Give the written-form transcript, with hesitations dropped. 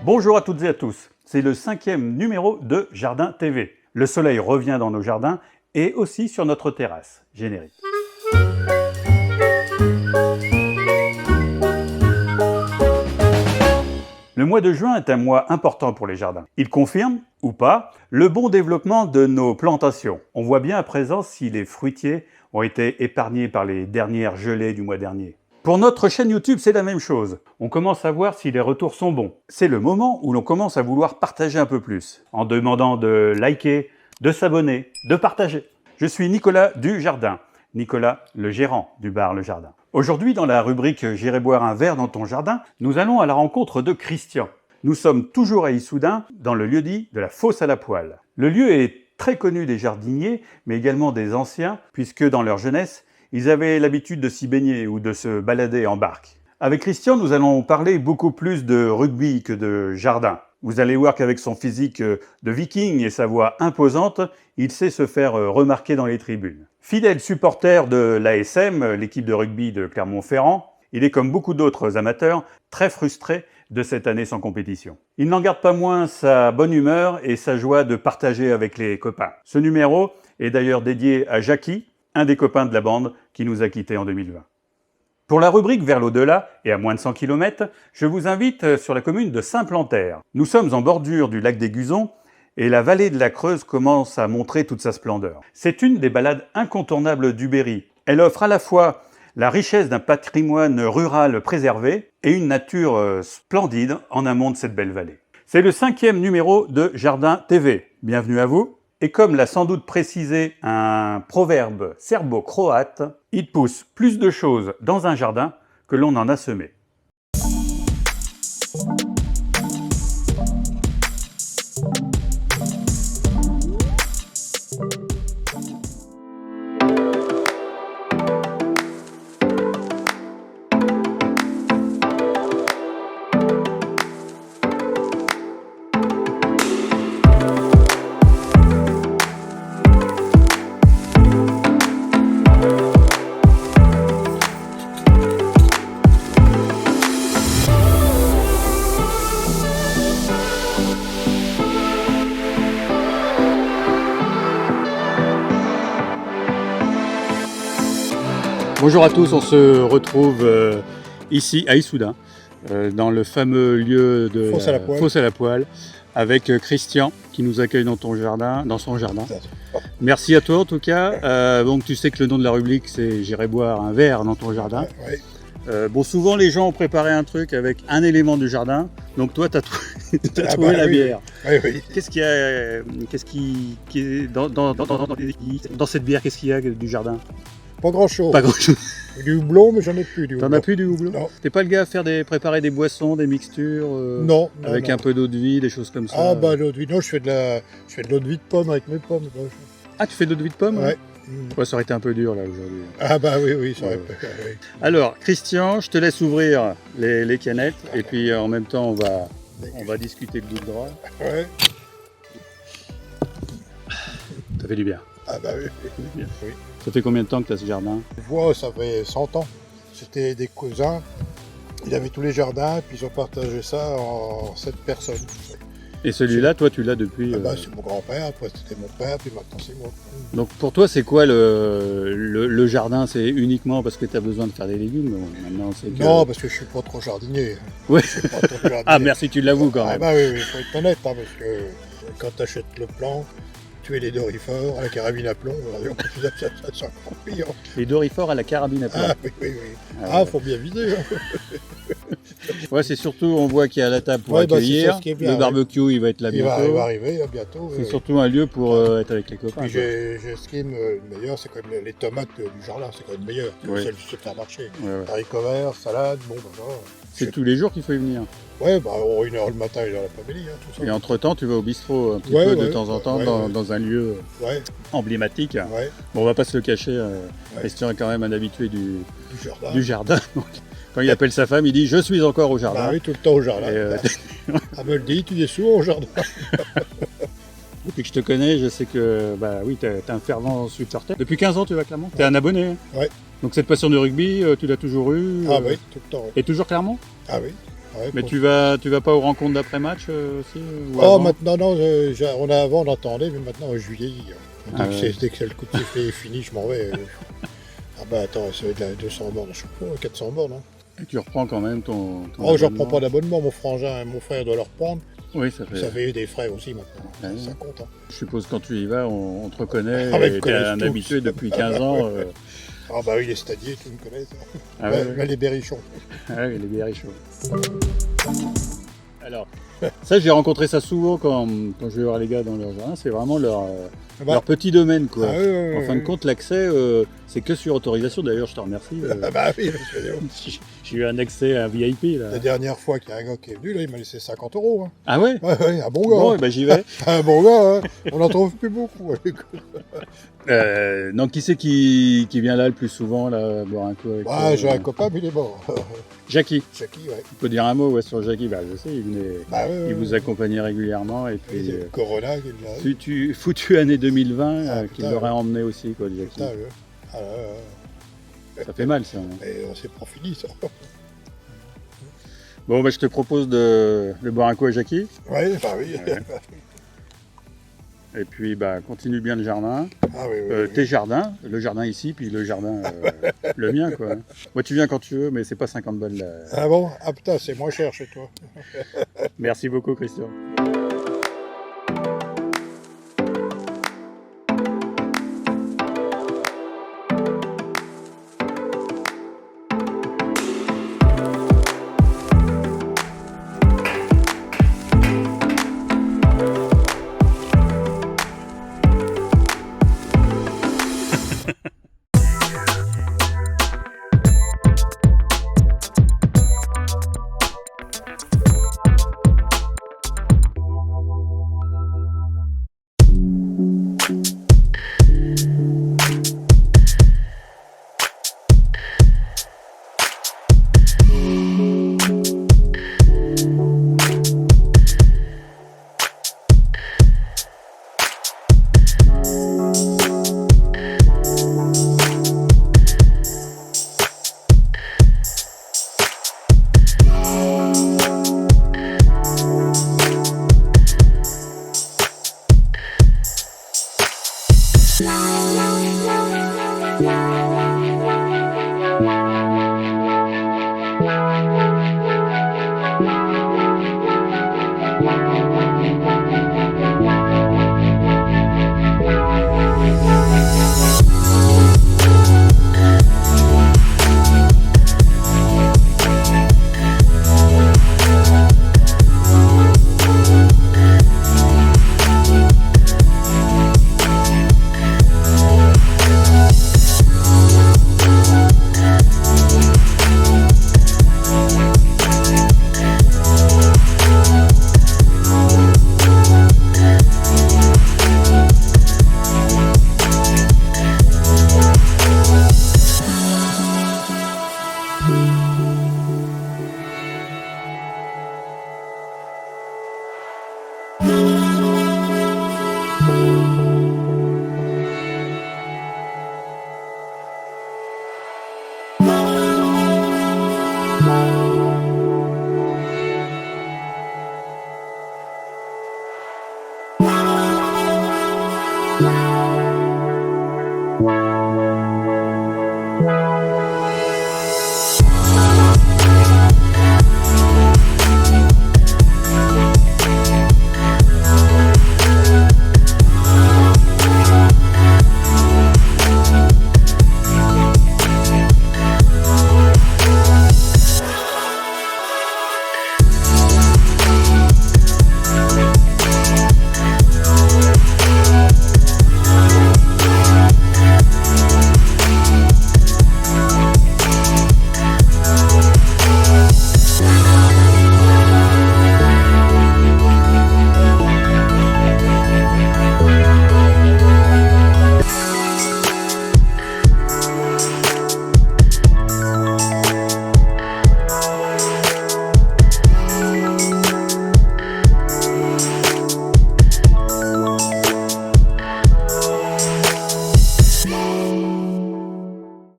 Bonjour à toutes et à tous, c'est le 5e numéro de Jardin TV. Le soleil revient dans nos jardins et aussi sur notre terrasse. Générique. Le mois de juin est un mois important pour les jardins. Il confirme, ou pas, le bon développement de nos plantations. On voit bien à présent si les fruitiers ont été épargnés par les dernières gelées du mois dernier. Pour notre chaîne YouTube, c'est la même chose. On commence à voir si les retours sont bons. C'est le moment où l'on commence à vouloir partager un peu plus, en demandant de liker, de s'abonner, de partager. Je suis Nicolas du Jardin, Nicolas le gérant du bar Le Jardin. Aujourd'hui, dans la rubrique « J'irai boire un verre dans ton jardin », nous allons à la rencontre de Christian. Nous sommes toujours à Issoudun, dans le lieu-dit de la Fosse à la Poêle. Le lieu est très connu des jardiniers, mais également des anciens, puisque dans leur jeunesse, ils avaient l'habitude de s'y baigner ou de se balader en barque. Avec Christian, nous allons parler beaucoup plus de rugby que de jardin. Vous allez voir qu'avec son physique de viking et sa voix imposante, il sait se faire remarquer dans les tribunes. Fidèle supporter de l'ASM, l'équipe de rugby de Clermont-Ferrand, il est comme beaucoup d'autres amateurs très frustré de cette année sans compétition. Il n'en garde pas moins sa bonne humeur et sa joie de partager avec les copains. Ce numéro est d'ailleurs dédié à Jackie, un des copains de la bande qui nous a quittés en 2020. Pour la rubrique Vers l'au-delà et à moins de 100 km, je vous invite sur la commune de Saint-Plantaire. Nous sommes en bordure du lac des Guzons et la vallée de la Creuse commence à montrer toute sa splendeur. C'est une des balades incontournables du Berry. Elle offre à la fois la richesse d'un patrimoine rural préservé et une nature splendide en amont de cette belle vallée. C'est le 5e numéro de Jardin TV. Bienvenue à vous. Et comme l'a sans doute précisé un proverbe serbo-croate, il pousse plus de choses dans un jardin que l'on en a semé. Bonjour à tous, on se retrouve ici à Issoudun, dans le fameux lieu de Fosse à la Poêle, avec Christian qui nous accueille dans son jardin. Merci à toi en tout cas. Donc tu sais que le nom de la rubrique c'est « J'irai boire un verre dans ton jardin ». Bon, souvent les gens ont préparé un truc avec un élément du jardin, donc toi tu as trouvé la bière. Oui. Qu'est-ce qu'il y a, dans cette bière, qu'est-ce qu'il y a du jardin? Pas grand-chose. Pas grand-chose. Du houblon, mais j'en ai plus du houblon. T'en as plus du houblon? Non. T'es pas le gars à préparer des boissons, des mixtures non. Avec un peu d'eau de vie, des choses comme ça? Ah bah l'eau de vie, non, je fais de l'eau de vie de pomme avec mes pommes. Ah, tu fais de l'eau de vie de pomme? Ouais. Ouais, ça aurait été un peu dur là aujourd'hui. Ah bah oui, ça aurait pu. Oui. Alors, Christian, je te laisse ouvrir les canettes et puis en même temps on va discuter de bout de gras. Ouais. Ça fait du bien. Ah bah oui. Oui. Ça fait combien de temps que tu as ce jardin? Moi, ça fait 100 ans. C'était des cousins. Ils avaient tous les jardins, puis ils ont partagé ça en 7 personnes. Et celui-là, toi, tu l'as depuis... Ah bah, c'est mon grand-père, après c'était mon père, puis maintenant c'est moi. Donc pour toi, c'est quoi le jardin? C'est uniquement parce que tu as besoin de faire des légumes? Maintenant, c'est que... Non, parce que je suis pas trop jardinier. Oui. Pas trop jardinier. Ah, merci, tu l'avoues quand même. Ah bah oui, il faut être honnête, hein, parce que quand tu achètes le plan, tu es les dorifores à la carabine à plomb, c'est encore pire. Les dorifores à la carabine à plomb. Ah oui. Ah, faut bien vider. Ouais, c'est surtout, on voit qu'il y a la table pour accueillir. Ça, bien, le barbecue, il va être là bientôt. Il va arriver bientôt. C'est surtout un lieu pour être avec les copains. Puis j'estime le meilleur, c'est quand même les tomates du jardin, c'est quand même meilleur. Celles du supermarché. Haricots verts, salade, bon ben voilà. C'est tous les jours qu'il faut y venir. Ouais, bah 1h le matin, 1h l'après-midi, tout ça. Et entre-temps, tu vas au bistrot un petit peu de temps en temps dans un lieu emblématique. Ouais. Bon, on va pas se le cacher, Christian est quand même un habitué du jardin. Donc, quand il appelle sa femme, il dit « Je suis encore au jardin ». Bah oui, tout le temps au jardin. Elle me le dit, tu es souvent au jardin. Depuis que je te connais, je sais que tu es un fervent supporter. Depuis 15 ans, tu vas à Clermont. Tu es un abonné. Ouais. Donc cette passion de rugby, tu l'as toujours eue? Ah oui, tout le temps. Et toujours Clermont? Ah oui. Ouais, Mais tu vas pas aux rencontres d'après-match aussi ou Oh, avant maintenant, non, avant on attendait, mais maintenant je vieillis. Ah ouais. Dès que le coup de sifflet est fini, je m'en vais. Ah bah attends, ça va être de la 200 bornes, je sais pas, 400 bornes. Hein. Et tu reprends quand même ton Oh, je reprends abonnement. pas d'abonnement, mon frangin et mon frère doivent le reprendre. Oui, ça fait. Ça fait des frais aussi maintenant, Ah oui. ça compte. Hein. Je suppose quand tu y vas, on te reconnaît. Ah, mais ils me et t'es connaissent un tous. habitué depuis 15 ans. Ah bah oui, les stadiers, tu me connais. Ah ouais, ouais. Les berrichons. Ah oui, les berrichons. Alors, ça, j'ai rencontré ça souvent quand je vais voir les gars dans leur jardin. C'est vraiment leur petit domaine, quoi. Ah, oui, En fin de compte, l'accès, c'est que sur autorisation. D'ailleurs, je te remercie. Ah bah oui, parce que, J'ai eu un accès à VIP, là. la dernière fois qu'il y a un gars qui est venu, là, il m'a laissé 50 €. Hein. Ah ouais? Ouais, un bon gars. Bon, Hein. eh ben, j'y vais. Un bon gars, hein. On n'en trouve plus beaucoup. Donc, qui c'est qui vient là le plus souvent, là, boire un coup avec Bah, j'ai un copain, mais il est mort. Jackie. Jackie, ouais. Tu peux dire un mot sur Jackie? Bah, je sais, il venait... Bah, ouais, Il vous accompagnait régulièrement et puis c'est le Corona qui l'a. foutu année 2020 Ah, qu'il putain, l'aurait ouais. emmené aussi, quoi, Jackie. Putain, ouais. Ah là là. Ça fait mal, ça. Hein. Et c'est pas fini, ça. Bon, bah, je te propose de boire un coup à Jackie. Ouais, bah oui. Ouais. Et puis, bah, continue bien le jardin. Ah oui, oui. Tes jardins, le jardin ici, puis le jardin, le mien, quoi. Moi, tu viens quand tu veux, mais c'est pas 50 balles. Là. Ah bon? Ah putain, c'est moins cher chez toi. Merci beaucoup, Christian. La la la la la la.